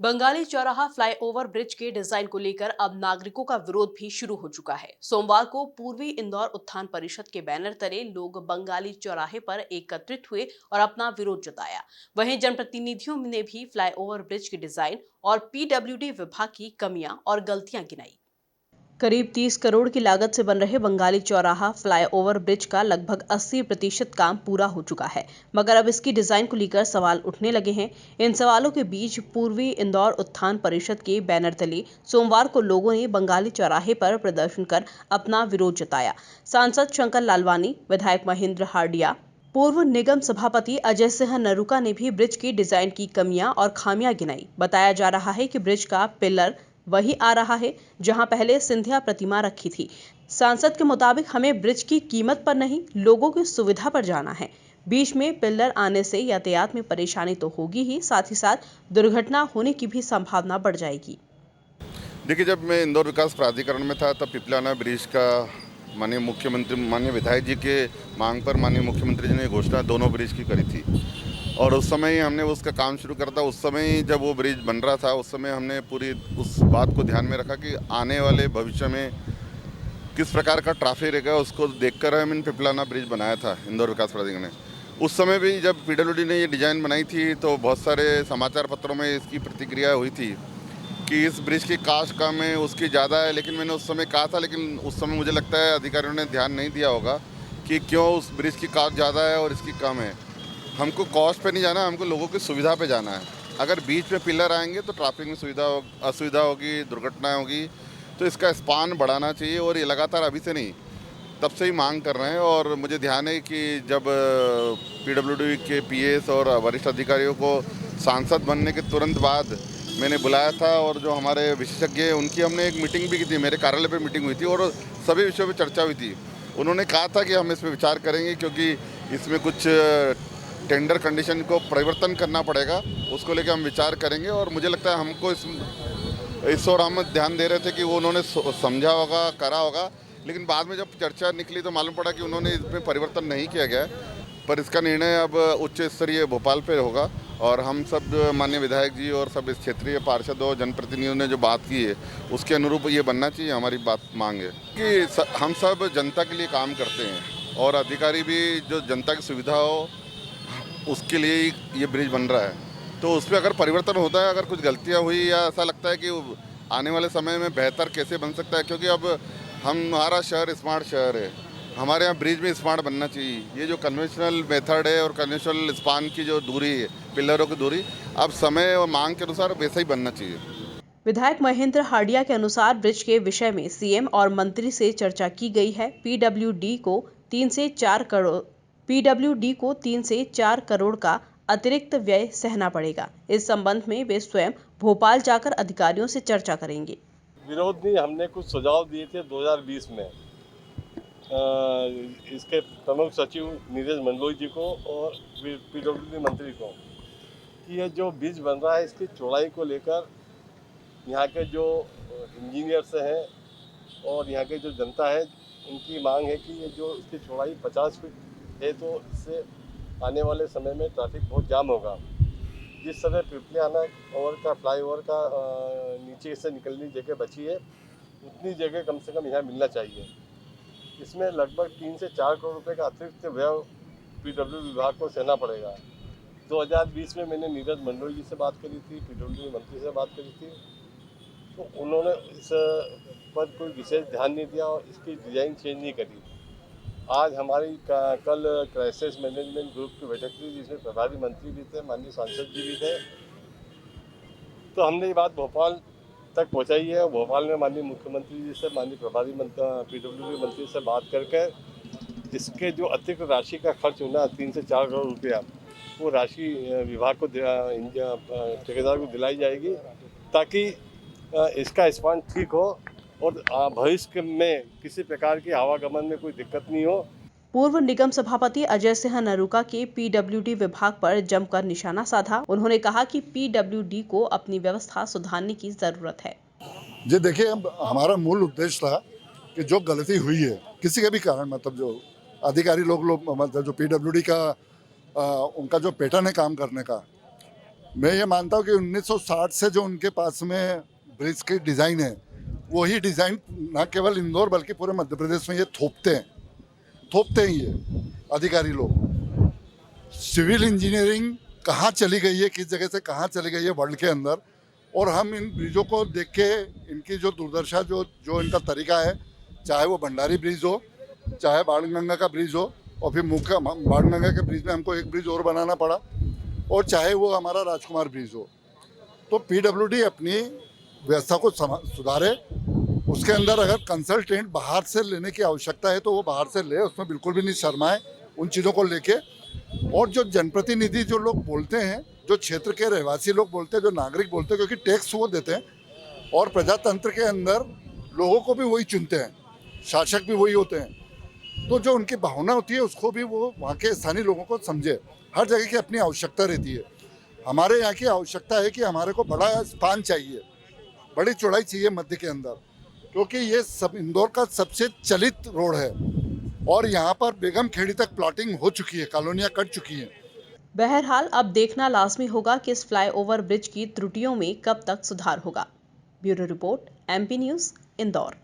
बंगाली चौराहा flyover bridge के design को लेकर अब नागरिकों का विरोध भी शुरू हो चुका है। सोमवार को पूर्वी इंदौर उत्थान परिषद के बैनर तले लोग बंगाली चौराहे पर एकत्रित हुए और अपना विरोध जताया। वहीं जनप्रतिनिधियों ने भी फ्लाईओवर ब्रिज के डिजाइन और पीडब्ल्यूडी विभाग की कमियां और गलतियां गिनाई। करीब 30 करोड़ की लागत से बन रहे बंगाली चौराहा फ्लाईओवर ब्रिज का लगभग 80% काम पूरा हो चुका है, मगर अब इसकी डिजाइन को लेकर सवाल उठने लगे हैं। इन सवालों के बीच पूर्वी इंदौर उत्थान परिषद के बैनर तले सोमवार को लोगों ने बंगाली चौराहे पर प्रदर्शन कर अपना विरोध जताया। सांसद शंकर लालवानी, विधायक महेंद्र हार्डिया, पूर्व निगम सभापति अजय सिंह नरुका ने भी ब्रिज की डिजाइन की कमियां और खामियां गिनाई। बताया जा रहा है कि ब्रिज का पिलर वही आ रहा है जहां पहले सिंधिया प्रतिमा रखी थी। सांसद के मुताबिक हमें ब्रिज की कीमत पर नहीं, लोगों की सुविधा पर जाना है। बीच में पिलर आने से यातायात में परेशानी तो होगी ही, साथ ही साथ दुर्घटना होने की भी संभावना बढ़ जाएगी। देखिए, जब मैं इंदौर विकास प्राधिकरण में था तब पिपलाना ब्रिज का माननीय मुख्यमंत्री, माननीय विधायक जी के मांग पर माननीय मुख्यमंत्री जी ने घोषणा दोनों ब्रिज की करी थी और उस समय ही हमने उसका काम शुरू करा था। उस समय ही जब वो ब्रिज बन रहा था उस समय हमने पूरी उस बात को ध्यान में रखा कि आने वाले भविष्य में किस प्रकार का ट्रैफिक रहेगा, उसको देखकर हमने पिपलाना ब्रिज बनाया था इंदौर विकास प्राधिकरण ने। उस समय भी जब पीडब्ल्यूडी ने ये डिज़ाइन बनाई थी तो बहुत सारे समाचार पत्रों में इसकी प्रतिक्रिया हुई थी कि इस ब्रिज की कास्ट कम है, उसकी ज़्यादा है। लेकिन मैंने उस समय कहा था, लेकिन उस समय मुझे लगता है अधिकारियों ने ध्यान नहीं दिया होगा कि क्यों उस ब्रिज की कास्ट ज़्यादा है और इसकी कम है। हमको कॉस्ट पे नहीं जाना, हमको लोगों की सुविधा पे जाना है। अगर बीच में पिलर आएंगे तो ट्रैफिक में असुविधा होगी, दुर्घटनाएँ होगी। तो इसका स्पान बढ़ाना चाहिए और ये लगातार अभी से नहीं, तब से ही मांग कर रहे हैं। और मुझे ध्यान है कि जब पीडब्ल्यूडी के पीएस और वरिष्ठ अधिकारियों को सांसद बनने के तुरंत बाद मैंने बुलाया था और जो हमारे विशेषज्ञ हैं उनकी हमने एक मीटिंग भी की थी, मेरे कार्यालय पे मीटिंग हुई थी और सभी विषयों पे चर्चा हुई थी। उन्होंने कहा था कि हम इसमें विचार करेंगे क्योंकि इसमें कुछ टेंडर कंडीशन को परिवर्तन करना पड़ेगा, उसको लेकर हम विचार करेंगे। और मुझे लगता है हमको इस ओर हम ध्यान दे रहे थे कि वो उन्होंने समझा होगा, करा होगा, लेकिन बाद में जब चर्चा निकली तो मालूम पड़ा कि उन्होंने इसमें परिवर्तन नहीं किया गया है। पर इसका निर्णय अब उच्च स्तरीय भोपाल पे होगा और हम सब माननीय विधायक जी और सब इस क्षेत्रीय पार्षद और जनप्रतिनिधियों ने जो बात की है उसके अनुरूप ये बनना चाहिए। हमारी बात मांग है कि हम सब जनता के लिए काम करते हैं और अधिकारी भी जो जनता की सुविधा हो उसके लिए ही ये ब्रिज बन रहा है। तो उस पर अगर परिवर्तन होता है, अगर कुछ गलतियाँ हुई या ऐसा लगता है कि आने वाले समय में बेहतर कैसे बन सकता है, क्योंकि अब हमारा शहर स्मार्ट शहर है, हमारे यहाँ ब्रिज में स्मार्ट बनना चाहिए। ये जो कन्वेंशनल मेथड है और कन्वेंशनल स्पान की जो दूरी है, पिलरों की दूरी, अब समय और मांग के अनुसार वैसा ही बनना चाहिए। विधायक महेंद्र हार्डिया के अनुसार ब्रिज के विषय में सीएम और मंत्री से चर्चा की गई है। पीडब्ल्यूडी को 3 से 4 करोड़ का अतिरिक्त व्यय सहना पड़ेगा। इस संबंध में वे स्वयं भोपाल जाकर अधिकारियों से चर्चा करेंगे। विरोध नहीं, हमने कुछ सुझाव दिए थे 2020 में इसके प्रमुख सचिव नीरज मंडलोई जी को और पीडब्ल्यूडी मंत्री को कि ये जो ब्रिज बन रहा है इसकी चौड़ाई को लेकर यहाँ के जो इंजीनियर्स हैं और यहाँ के जो जनता है उनकी मांग है कि ये जो इसकी चौड़ाई 50 फीट है तो इससे आने वाले समय में ट्रैफिक बहुत जाम होगा। जिस समय पिपलियाना ओवर का फ्लाईओवर का नीचे से निकलने जगह बची है उतनी जगह कम से कम यहाँ मिलना चाहिए। इसमें लगभग 3 से 4 करोड़ रुपए का अतिरिक्त व्यय पीडब्ल्यू विभाग को सहना पड़ेगा। 2020 में मैंने नीरज मंडलोई जी से बात करी थी, पीडब्ल्यू मंत्री से बात करी थी, तो उन्होंने इस पर कोई विशेष ध्यान नहीं दिया और इसकी डिज़ाइन चेंज नहीं करी। आज हमारी कल क्राइसिस मैनेजमेंट ग्रुप की बैठक थी जिसमें प्रभारी मंत्री भी थे, माननीय सांसद जी भी थे। तो हमने ये बात भोपाल तक पहुंचाई है और भोपाल में माननीय मुख्यमंत्री जी से, माननीय प्रभारी पीडब्ल्यूडी मंत्री से बात करके इसके जो अतिरिक्त राशि का खर्च होना 3 से 4 करोड़ रुपया, वो राशि विभाग को ठेकेदार को दिलाई जाएगी ताकि इसका स्पान ठीक हो और भविष्य में किसी प्रकार की आवागमन में कोई दिक्कत नहीं हो। पूर्व निगम सभापति अजय सिंह नरुका के पीडब्ल्यूडी विभाग पर जमकर निशाना साधा। उन्होंने कहा कि पीडब्ल्यूडी को अपनी व्यवस्था सुधारने की जरूरत है। जी देखिए, हमारा मूल उद्देश्य था कि जो गलती हुई है किसी के भी कारण, मतलब जो अधिकारी लोग मतलब जो पीडब्ल्यूडी का उनका जो पैटर्न है काम करने का, मैं ये मानता हूँ कि 1960 से जो उनके पास में ब्रिज की डिज़ाइन है, वही डिज़ाइन न केवल इंदौर बल्कि पूरे मध्य प्रदेश में ये थोपते हैं ये अधिकारी लोग। सिविल इंजीनियरिंग कहाँ चली गई है, किस जगह से कहाँ चली गई है वर्ल्ड के अंदर, और हम इन ब्रिजों को देख के इनकी जो दुर्दशा जो इनका तरीका है, चाहे वो भंडारी ब्रिज हो, चाहे बाणगंगा का ब्रिज हो, और फिर मुख्य बाणगंगा के ब्रिज में हमको एक ब्रिज और बनाना पड़ा, और चाहे वो हमारा राजकुमार ब्रिज हो। तो पीडब्ल्यूडी अपनी व्यवस्था को सुधारे। उसके अंदर अगर कंसल्टेंट बाहर से लेने की आवश्यकता है तो वो बाहर से ले, उसमें बिल्कुल भी नहीं शर्माए उन चीज़ों को लेके। और जो जनप्रतिनिधि जो लोग बोलते हैं, जो क्षेत्र के रहवासी लोग बोलते हैं, जो नागरिक बोलते हैं, क्योंकि टैक्स वो देते हैं और प्रजातंत्र के अंदर लोगों को भी वही चुनते हैं, शासक भी वही होते हैं, तो जो उनकी भावना होती है उसको भी वो वहाँ के स्थानीय लोगों को समझे। हर जगह की अपनी आवश्यकता रहती है। हमारे यहाँ की आवश्यकता है कि हमारे को बड़ा स्पान चाहिए, बड़ी चौड़ाई चाहिए मध्य के अंदर, क्योंकि ये सब इंदौर का सबसे चलित रोड है और यहाँ पर बेगम खेड़ी तक प्लॉटिंग हो चुकी है, कॉलोनियाँ कट चुकी हैं। बहरहाल अब देखना लाजमी होगा कि इस फ्लाईओवर ब्रिज की त्रुटियों में कब तक सुधार होगा। Bureau report, MP news, Indore.